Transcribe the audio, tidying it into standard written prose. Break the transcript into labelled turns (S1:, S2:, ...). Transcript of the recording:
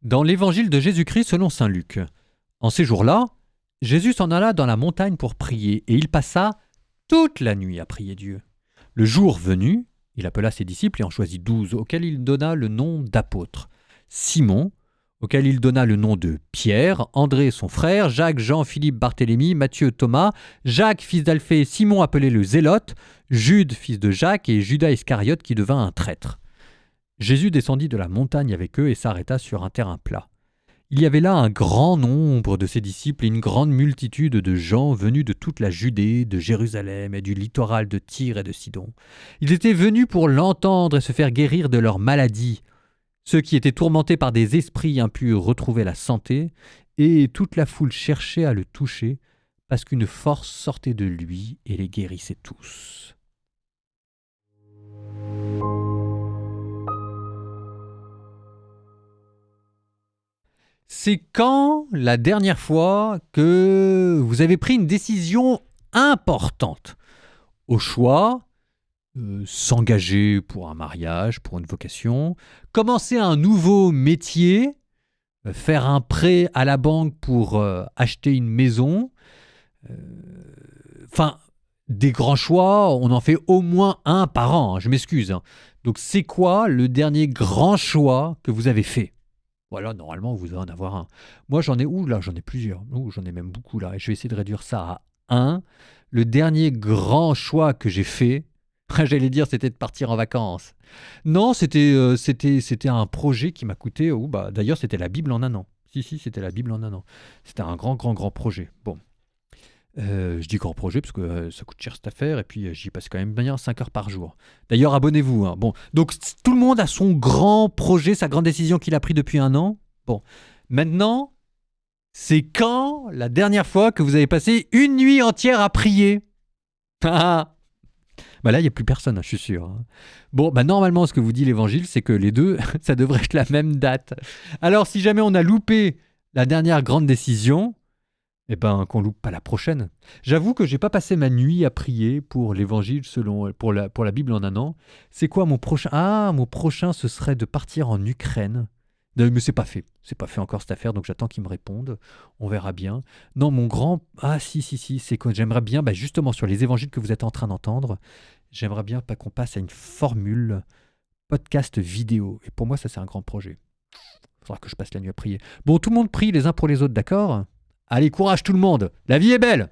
S1: Dans l'évangile de Jésus-Christ selon saint Luc. En ces jours-là, Jésus s'en alla dans la montagne pour prier, et il passa toute la nuit à prier Dieu. Le jour venu, il appela ses disciples et en choisit 12, auxquels il donna le nom d'apôtres. Simon, auquel il donna le nom de Pierre, André son frère, Jacques, Jean, Philippe, Barthélemy, Matthieu, Thomas, Jacques, fils d'Alphée, Simon appelé le Zélote, Jude, fils de Jacques, et Judas Iscariote qui devint un traître. Jésus descendit de la montagne avec eux et s'arrêta sur un terrain plat. Il y avait là un grand nombre de ses disciples et une grande multitude de gens venus de toute la Judée, de Jérusalem et du littoral de Tyr et de Sidon. Ils étaient venus pour l'entendre et se faire guérir de leurs maladies. Ceux qui étaient tourmentés par des esprits impurs retrouvaient la santé, et toute la foule cherchait à le toucher, parce qu'une force sortait de lui et les guérissait tous. C'est quand la dernière fois que vous avez pris une décision importante au choix, s'engager pour un mariage, pour une vocation, commencer un nouveau métier, faire un prêt à la banque pour acheter une maison, enfin, des grands choix, on en fait au moins un par an, hein, je m'excuse. Hein. Donc c'est quoi le dernier grand choix que vous avez fait ? Voilà, normalement, vous allez en avoir un. Moi, j'en ai plusieurs. J'en ai même beaucoup là. Et je vais essayer de réduire ça à un. Le dernier grand choix que j'ai fait, j'allais dire, c'était de partir en vacances. Non, c'était un projet qui m'a coûté. D'ailleurs, c'était la Bible en un an. Si, c'était la Bible en un an. C'était un grand, grand, grand projet. Bon. Je dis grand projet parce que ça coûte cher cette affaire et puis j'y passe quand même bien 5 heures par jour. D'ailleurs, abonnez-vous. Hein. Bon, donc tout le monde a son grand projet, sa grande décision qu'il a pris depuis un an. Bon, maintenant, c'est quand la dernière fois que vous avez passé une nuit entière à prier ? Là, il n'y a plus personne, je suis sûr. Hein. Bon, normalement, ce que vous dit l'évangile, c'est que les deux, ça devrait être la même date. Alors, si jamais on a loupé la dernière grande décision, qu'on loupe pas la prochaine. J'avoue que j'ai pas passé ma nuit à prier pour l'évangile pour la Bible en un an. C'est quoi mon prochain ? Mon prochain, ce serait de partir en Ukraine. Non, mais c'est pas fait. C'est pas fait encore cette affaire, donc j'attends qu'ils me répondent. On verra bien. Non, mon grand... si, c'est que j'aimerais bien, justement sur les évangiles que vous êtes en train d'entendre, j'aimerais bien qu'on passe à une formule podcast vidéo. Et pour moi, ça, c'est un grand projet. Il faudra que je passe la nuit à prier. Bon, tout le monde prie les uns pour les autres, d'accord ? Allez, courage tout le monde, la vie est belle!